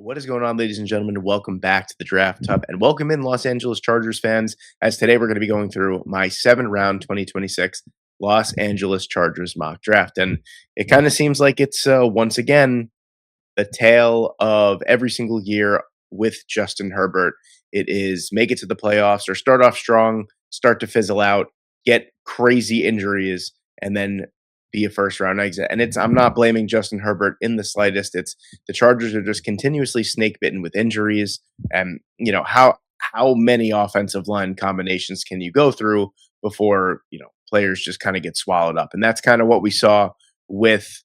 What is going on, ladies and gentlemen? Welcome back to the Draft Hub and welcome in Los Angeles Chargers fans. As today we're going to be going through my 7th round 2026 Los Angeles Chargers mock draft. And it kind of seems like it's once again the tale of every single year with Justin Herbert. It is make it to the playoffs or start off strong, start to fizzle out, get crazy injuries, and then be a first round exit. And I'm not blaming Justin Herbert in the slightest. It's the Chargers are just continuously snake bitten with injuries. And how many offensive line combinations can you go through before players just kind of get swallowed up? And that's kind of what we saw with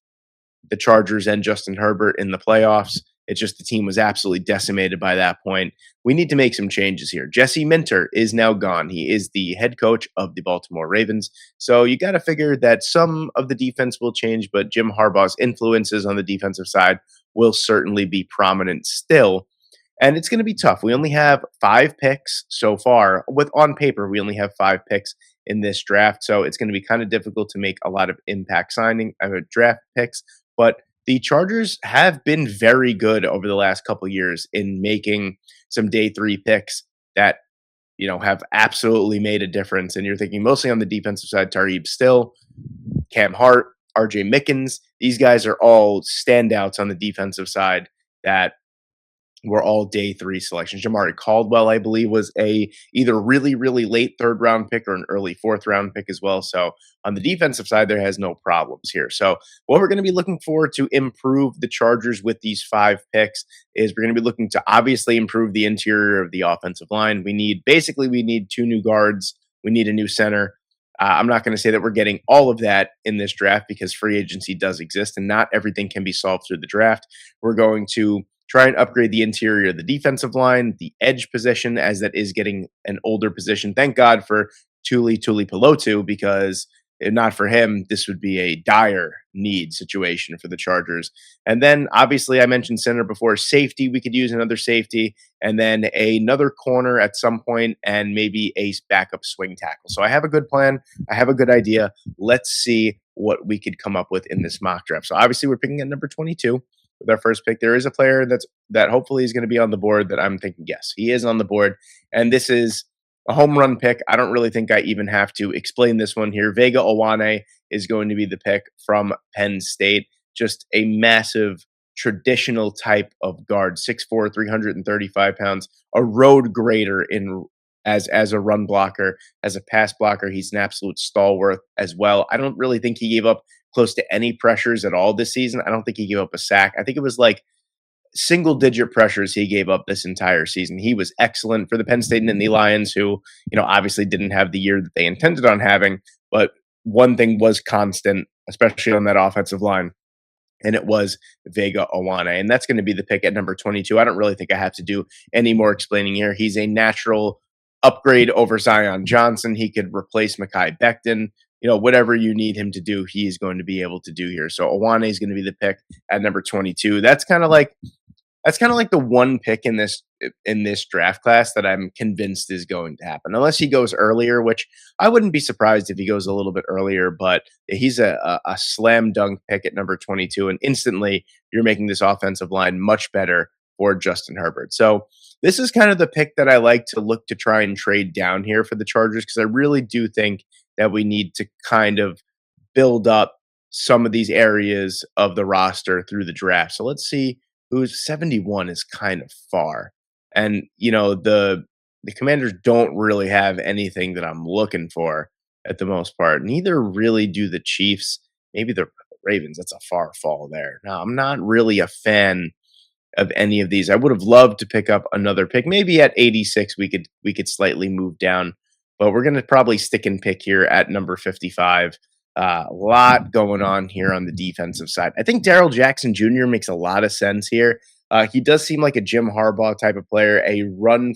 the Chargers and Justin Herbert in the playoffs. It's just the team was absolutely decimated by that point. We need to make some changes here. Jesse Minter is now gone. He is the head coach of the Baltimore Ravens. So you got to figure that some of the defense will change, but Jim Harbaugh's influences on the defensive side will certainly be prominent still. And it's going to be tough. We only have 5 picks so far. On paper, we only have 5 picks in this draft. So it's going to be kind of difficult to make a lot of impact draft picks. But the Chargers have been very good over the last couple years in making some day 3 picks that have absolutely made a difference. And you're thinking mostly on the defensive side, Tareeb Still, Cam Hart, RJ Mickens. These guys are all standouts on the defensive side that were all day 3 selections. Jamari Caldwell, I believe, was either really, really late 3rd round pick or an early 4th round pick as well. So on the defensive side, there has no problems here. So what we're going to be looking for to improve the Chargers with these 5 picks is we're going to be looking to obviously improve the interior of the offensive line. We need 2 new guards. We need a new center. I'm not going to say that we're getting all of that in this draft because free agency does exist and not everything can be solved through the draft. We're going to try and upgrade the interior of the defensive line, the edge position, as that is getting an older position. Thank God for Tuli Tuipulotu, because if not for him, this would be a dire need situation for the Chargers. And then, obviously, I mentioned center before. Safety, we could use another safety, and then another corner at some point, and maybe a backup swing tackle. So I have a good plan. I have a good idea. Let's see what we could come up with in this mock draft. So obviously, we're picking at number 22. With our first pick, there is a player that hopefully is going to be on the board that I'm thinking, yes, he is on the board. And this is a home run pick. I don't really think I even have to explain this one here. Vega Owane is going to be the pick from Penn State. Just a massive traditional type of guard, 6'4", 335 pounds, a road grader as a run blocker, as a pass blocker. He's an absolute stalwart as well. I don't really think he gave up close to any pressures at all this season. I don't think he gave up a sack. I think it was like single digit pressures he gave up this entire season. He was excellent for the Penn State and the Lions, who, obviously didn't have the year that they intended on having. But one thing was constant, especially on that offensive line, and it was Vega Owane. And that's going to be the pick at number 22. I don't really think I have to do any more explaining here. He's a natural upgrade over Zion Johnson. He could replace Mekhi Becton. Whatever you need him to do, he's going to be able to do here. So Owane is going to be the pick at number 22. That's kind of like the one pick in this draft class that I'm convinced is going to happen, unless he goes earlier, which I wouldn't be surprised if he goes a little bit earlier. But he's a slam dunk pick at number 22, and instantly you're making this offensive line much better for Justin Herbert. So this is kind of the pick that I like to look to try and trade down here for the Chargers, because I really do think that we need to kind of build up some of these areas of the roster through the draft. So let's see who's 71 is kind of far. And, the Commanders don't really have anything that I'm looking for at the most part. Neither really do the Chiefs. Maybe the Ravens. That's a far fall there. No, I'm not really a fan of any of these. I would have loved to pick up another pick. Maybe at 86 we could slightly move down. But we're going to probably stick and pick here at number 55. A lot going on here on the defensive side. I think Darrell Jackson Jr. makes a lot of sense here. He does seem like a Jim Harbaugh type of player, a run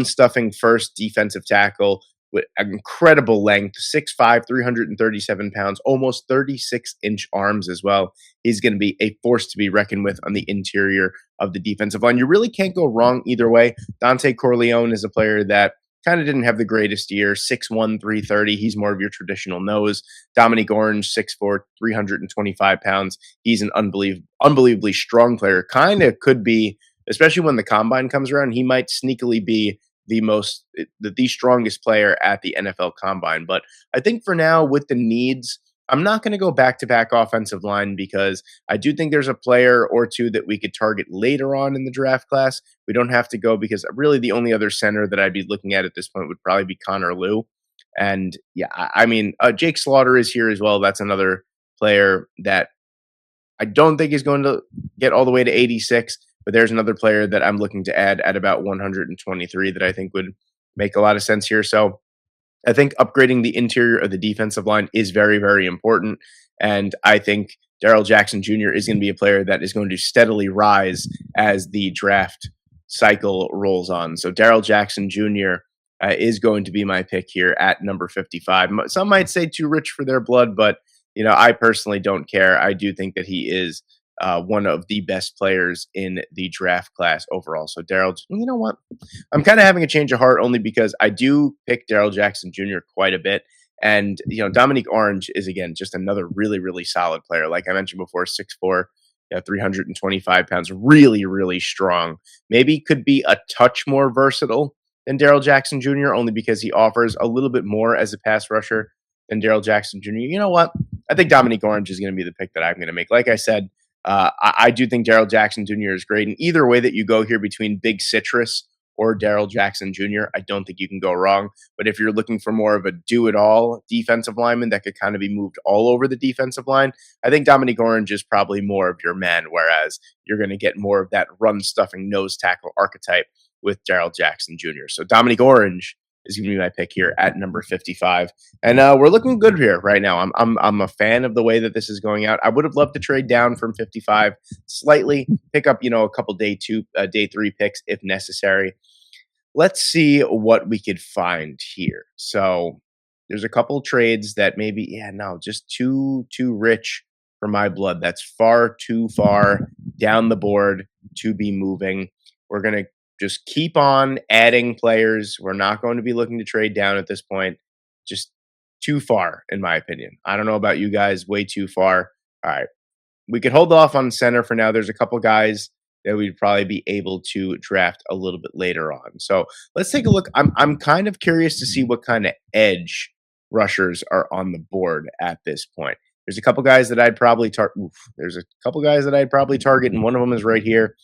stuffing first defensive tackle with incredible length, 6'5", 337 pounds, almost 36-inch arms as well. He's going to be a force to be reckoned with on the interior of the defensive line. You really can't go wrong either way. Dante Corleone is a player that kind of didn't have the greatest year. 6'1", 330. He's more of your traditional nose. Dominique Orange, 6'4", 325 pounds. He's an unbelievably strong player. Kind of could be, especially when the combine comes around, he might sneakily be the strongest player at the NFL combine. But I think for now, with the needs, I'm not going to go back to back offensive line because I do think there's a player or two that we could target later on in the draft class. We don't have to go because really the only other center that I'd be looking at this point would probably be Connor Liu. And yeah, I mean, Jake Slaughter is here as well. That's another player that I don't think he's going to get all the way to 86, but there's another player that I'm looking to add at about 123 that I think would make a lot of sense here. So I think upgrading the interior of the defensive line is very, very important. And I think Darrell Jackson Jr. is going to be a player that is going to steadily rise as the draft cycle rolls on. So Darrell Jackson Jr. Is going to be my pick here at number 55. Some might say too rich for their blood, but I personally don't care. I do think that he is one of the best players in the draft class overall. So Darrell, you know what? I'm kind of having a change of heart only because I do pick Darrell Jackson Jr. quite a bit. And, Dominique Orange is, again, just another really, really solid player. Like I mentioned before, 6'4", 325 pounds, really, really strong. Maybe could be a touch more versatile than Darrell Jackson Jr., only because he offers a little bit more as a pass rusher than Darrell Jackson Jr. You know what? I think Dominique Orange is going to be the pick that I'm going to make. Like I said, I do think Darrell Jackson Jr. is great. And either way that you go here between Big Citrus or Darrell Jackson Jr., I don't think you can go wrong. But if you're looking for more of a do-it-all defensive lineman that could kind of be moved all over the defensive line, I think Dominique Orange is probably more of your man, whereas you're going to get more of that run-stuffing nose tackle archetype with Darrell Jackson Jr. So Dominique Orange is going to be my pick here at number 55. And we're looking good here right now. I'm a fan of the way that this is going out. I would have loved to trade down from 55 slightly, pick up, a couple day 3 picks if necessary. Let's see what we could find here. So there's a couple trades that maybe, just too rich for my blood. That's far too far down the board to be moving. We're going to just keep on adding players. We're not going to be looking to trade down at this point. Just too far, in my opinion. I don't know about you guys, way too far. All right. We could hold off on center for now. There's a couple guys that we'd probably be able to draft a little bit later on. So let's take a look. I'm kind of curious to see what kind of edge rushers are on the board at this point. There's a couple guys that I'd probably target. There's a couple guys that I'd probably target, and one of them is right here.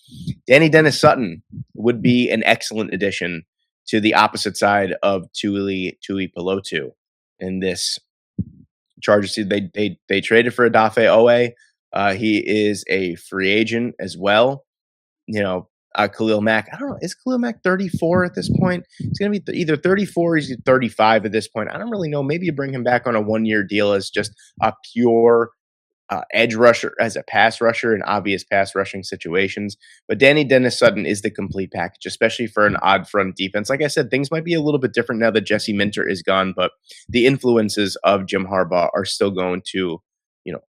Danny Dennis Sutton would be an excellent addition to the opposite side of Tuli Pelotu in this Chargers. They traded for Odafe Owe. He is a free agent as well. Khalil Mack. I don't know. Is Khalil Mack 34 at this point? It's going to be either 34 or he's 35 at this point. I don't really know. Maybe you bring him back on a 1-year deal as just a pure edge rusher, as a pass rusher in obvious pass rushing situations. But Danny Dennis Sutton is the complete package, especially for an odd front defense. Like I said, things might be a little bit different now that Jesse Minter is gone, but the influences of Jim Harbaugh are still going to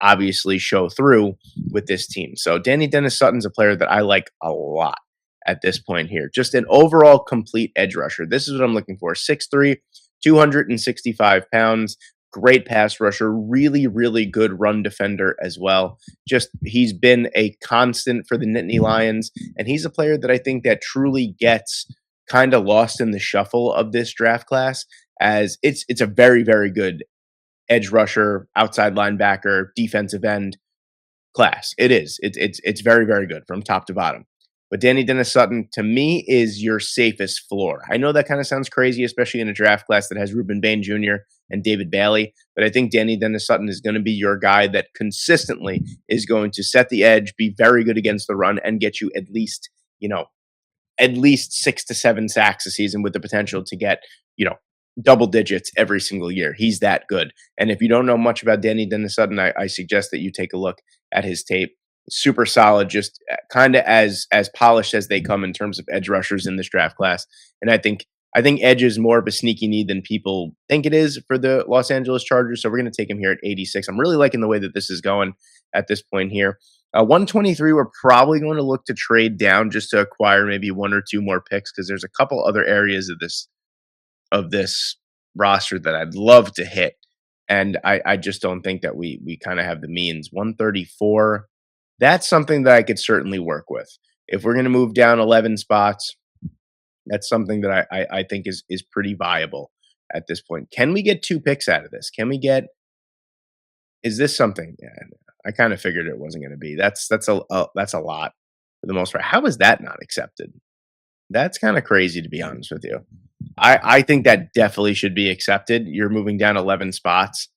obviously show through with this team. So Danny Dennis Sutton's a player that I like a lot at this point here. Just an overall complete edge rusher. This is what I'm looking for. 6'3", 265 pounds, great pass rusher, really, really good run defender as well. Just he's been a constant for the Nittany Lions, and he's a player that I think that truly gets kind of lost in the shuffle of this draft class, as it's a very, very good edge rusher, outside linebacker, defensive end class. It is. It's very, very good from top to bottom. But Danny Dennis Sutton, to me, is your safest floor. I know that kind of sounds crazy, especially in a draft class that has Ruben Bain Jr. and David Bailey, but I think Danny Dennis Sutton is going to be your guy that consistently is going to set the edge, be very good against the run, and get you at least 6 to 7 sacks a season with the potential to get, double digits every single year. He's that good. And if you don't know much about Danny Dennis Sutton, I suggest that you take a look at his tape. Super solid, just kind of as polished as they come in terms of edge rushers in this draft class. And I think edge is more of a sneaky need than people think it is for the Los Angeles Chargers. So we're going to take him here at 86. I'm really liking the way that this is going at this point here. 123, we're probably going to look to trade down just to acquire maybe 1 or 2 more picks, because there's a couple other areas of this of this roster that I'd love to hit, and I just don't think that we kind of have the means. 134, that's something that I could certainly work with. If we're going to move down 11 spots, that's something that I think is pretty viable at this point. Can we get 2 picks out of this? Can we get is this something? Yeah, I kind of figured it wasn't going to be. That's a lot for the most part. How is that not accepted? That's kind of crazy to be honest with you. I think that definitely should be accepted. You're moving down 11 spots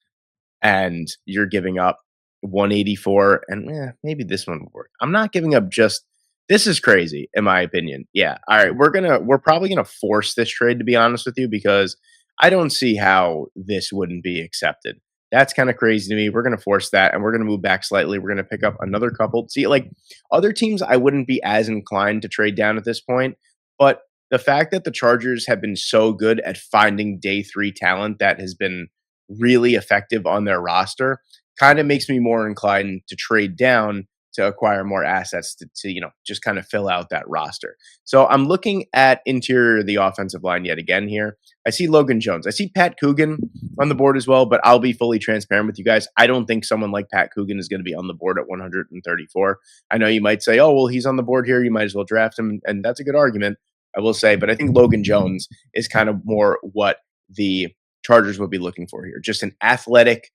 and you're giving up 184 and maybe this one will work. I'm not giving up just this is crazy in my opinion. Yeah. All right, we're probably going to force this trade to be honest with you because I don't see how this wouldn't be accepted. That's kind of crazy to me. We're going to force that and we're going to move back slightly. We're going to pick up another couple. See, like other teams I wouldn't be as inclined to trade down at this point, but the fact that the Chargers have been so good at finding day 3 talent that has been really effective on their roster kind of makes me more inclined to trade down to acquire more assets to just kind of fill out that roster. So I'm looking at interior of the offensive line yet again here. I see Logan Jones. I see Pat Coogan on the board as well, but I'll be fully transparent with you guys. I don't think someone like Pat Coogan is going to be on the board at 134. I know you might say, oh, well, he's on the board here. You might as well draft him. And that's a good argument, I will say. But I think Logan Jones is kind of more what the Chargers would be looking for here. Just an athletic,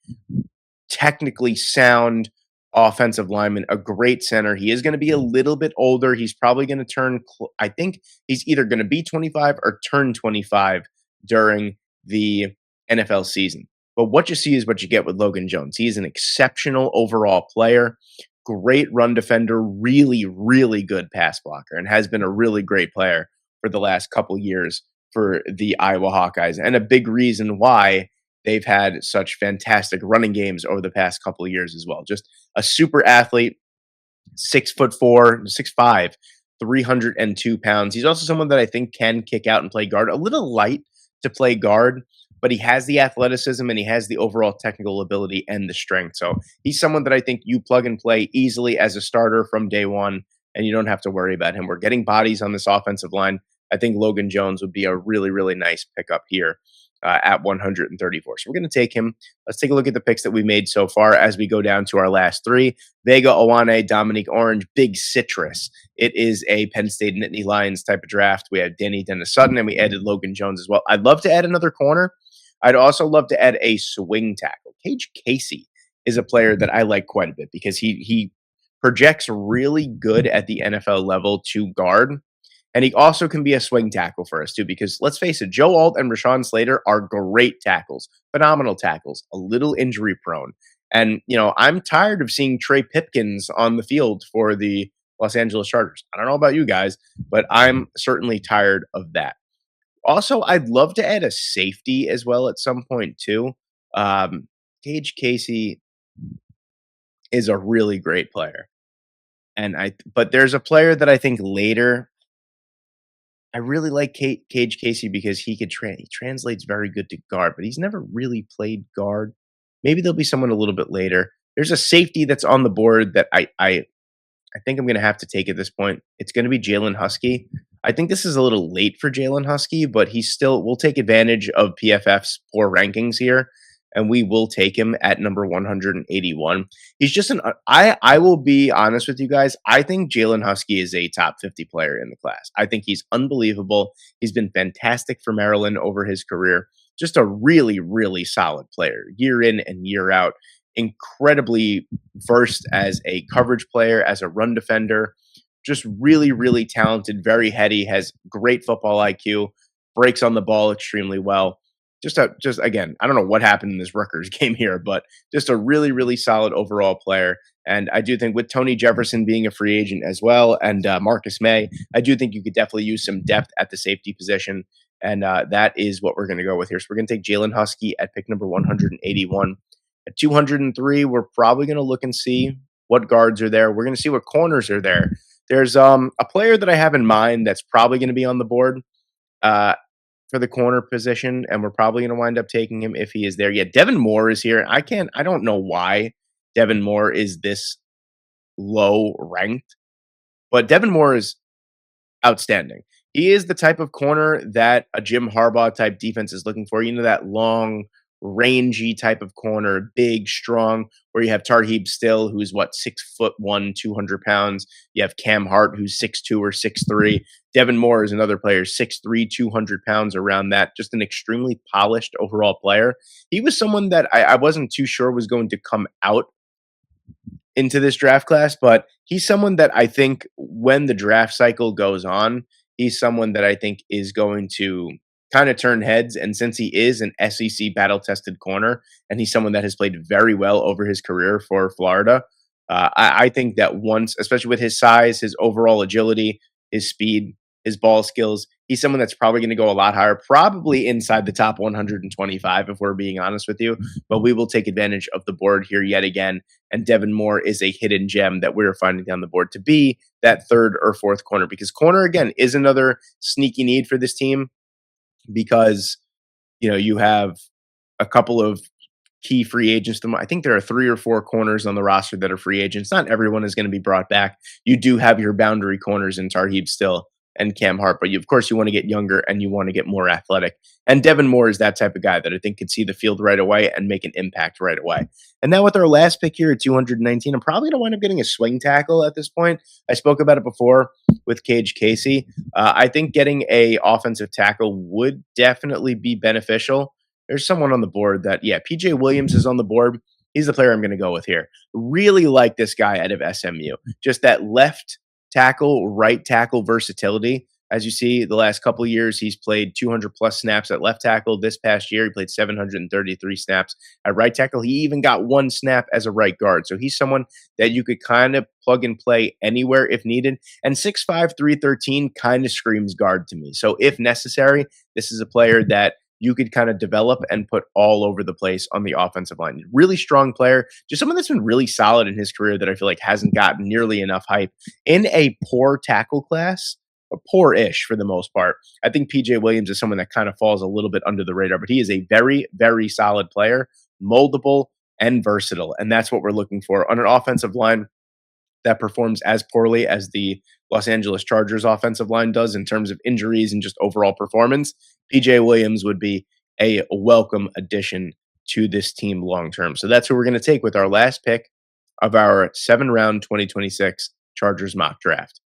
technically sound offensive lineman, a great center. He is going to be a little bit older. He's probably going to turn, I think he's either going to be 25 or turn 25 during the NFL season. But what you see is what you get with Logan Jones. He is an exceptional overall player, great run defender, really, really good pass blocker, and has been a really great player for the last couple years for the Iowa Hawkeyes. And a big reason why they've had such fantastic running games over the past couple of years as well. Just a super athlete, 6'4", 6'5", 302 pounds. He's also someone that I think can kick out and play guard. A little light to play guard, but he has the athleticism and he has the overall technical ability and the strength. So he's someone that I think you plug and play easily as a starter from day one, and you don't have to worry about him. We're getting bodies on this offensive line. I think Logan Jones would be a really, really nice pickup here at 134. So we're going to take him. Let's take a look at the picks that we made so far as we go down to our last 3. Vega Ioane, Dominique Orange, Big Citrus. It is a Penn State Nittany Lions type of draft. We had Dennis Sutton, and we added Logan Jones as well. I'd love to add another corner. I'd also love to add a swing tackle. Cage Casey is a player that I like quite a bit because he projects really good at the NFL level to guard. And he also can be a swing tackle for us, too, because let's face it, Joe Alt and Rashawn Slater are great tackles, phenomenal tackles, a little injury prone. And, I'm tired of seeing Trey Pipkins on the field for the Los Angeles Chargers. I don't know about you guys, but I'm certainly tired of that. Also, I'd love to add a safety as well at some point, too. Cage Casey is a really great player. But there's a player that I think later I really like Cage Casey because he translates very good to guard, but he's never really played guard. Maybe there'll be someone a little bit later. There's a safety that's on the board that I think I'm going to have to take at this point. It's going to be Jalen Husky. I think this is a little late for Jalen Husky, but we'll take advantage of PFF's poor rankings here, and we will take him at number 181. He's just I will be honest with you guys. I think Jalen Husky is a top 50 player in the class. I think he's unbelievable. He's been fantastic for Maryland over his career. Just a really, really solid player, year in and year out. Incredibly versed as a coverage player, as a run defender. Just really, really talented, very heady, has great football IQ, breaks on the ball extremely well. Just again, I don't know what happened in this Rutgers game here, but just a really, really solid overall player. And I do think with Tony Jefferson being a free agent as well, and Marcus May, I do think you could definitely use some depth at the safety position. And that is what we're going to go with here. So we're going to take Jalen Husky at pick number 181. At 203, we're probably going to look and see what guards are there. We're going to see what corners are there. There's a player that I have in mind that's probably going to be on the board for the corner position, and we're probably going to wind up taking him if he is there. Yeah, Devin Moore is here. I don't know why Devin Moore is this low ranked, but Devin Moore is outstanding. he is the type of corner that a Jim Harbaugh type defense is looking for. You know, that long, rangy type of corner, big, strong, where you have Tarheeb Still, who's what, 6'1", 200 pounds. You have Cam Hart, who's 6'2" or 6'3". Devin Moore is another player, 6'3", 200 pounds, around that. Just an extremely polished overall player. He was someone that I wasn't too sure was going to come out into this draft class, but he's someone that I think when the draft cycle goes on, he's someone that I think is going to kind of turn heads. And since he is an SEC battle tested corner and he's someone that has played very well over his career for Florida, I think that once, especially with his size, his overall agility, his speed, his ball skills, he's someone that's probably going to go a lot higher, probably inside the top 125, if we're being honest with you. But we will take advantage of the board here yet again. And Devin Moore is a hidden gem that we're finding down the board to be that third or fourth corner, because corner, again, is another sneaky need for this team because, you know, you have a couple of key free agents. I think there are 3 or 4 corners on the roster that are free agents. Not everyone is going to be brought back. You do have your boundary corners in Tarheeb Still and Cam Hart, but of course you want to get younger and you want to get more athletic. And Devin Moore is that type of guy that I think could see the field right away and make an impact right away. And now with our last pick here at 219, I'm probably going to wind up getting a swing tackle at this point. I spoke about it before with Cage Casey. I think getting a offensive tackle would definitely be beneficial. There's someone on the board that, yeah, PJ Williams is on the board. He's the player I'm going to go with here. Really like this guy out of SMU. Just that left tackle, right tackle versatility. As you see, the last couple of years, he's played 200 plus snaps at left tackle. This past year, he played 733 snaps at right tackle. He even got 1 snap as a right guard. So he's someone that you could kind of plug and play anywhere if needed. And 6'5", 313 kind of screams guard to me. So if necessary, this is a player that you could kind of develop and put all over the place on the offensive line. Really strong player, just someone that's been really solid in his career that I feel like hasn't gotten nearly enough hype in a poor tackle class, or poor-ish for the most part. I think PJ Williams is someone that kind of falls a little bit under the radar, but he is a very, very solid player, moldable and versatile. And that's what we're looking for on an offensive line that performs as poorly as the Los Angeles Chargers offensive line does in terms of injuries and just overall performance. PJ Williams would be a welcome addition to this team long term. So that's who we're going to take with our last pick of our 7-round 2026 Chargers mock draft.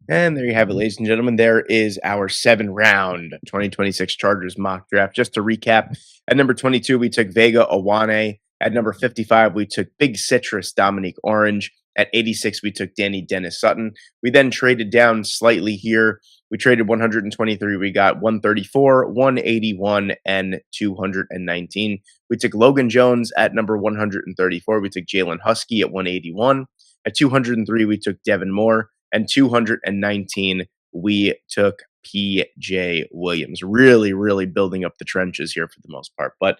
And there you have it, ladies and gentlemen. There is our 7-round 2026 Chargers mock draft. Just to recap, at number 22, we took Vega Awane. At number 55, we took Big Citrus Dominique Orange. At 86, we took Danny Dennis Sutton. We then traded down slightly here. We traded 123. We got 134, 181, and 219. We took Logan Jones at number 134. We took Jalen Husky at 181. At 203, we took Devin Moore. And 219, we took PJ Williams. Really, really building up the trenches here for the most part. But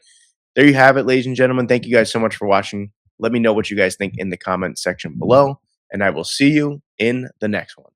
there you have it, ladies and gentlemen. Thank you guys so much for watching. Let me know what you guys think in the comment section below, and I will see you in the next one.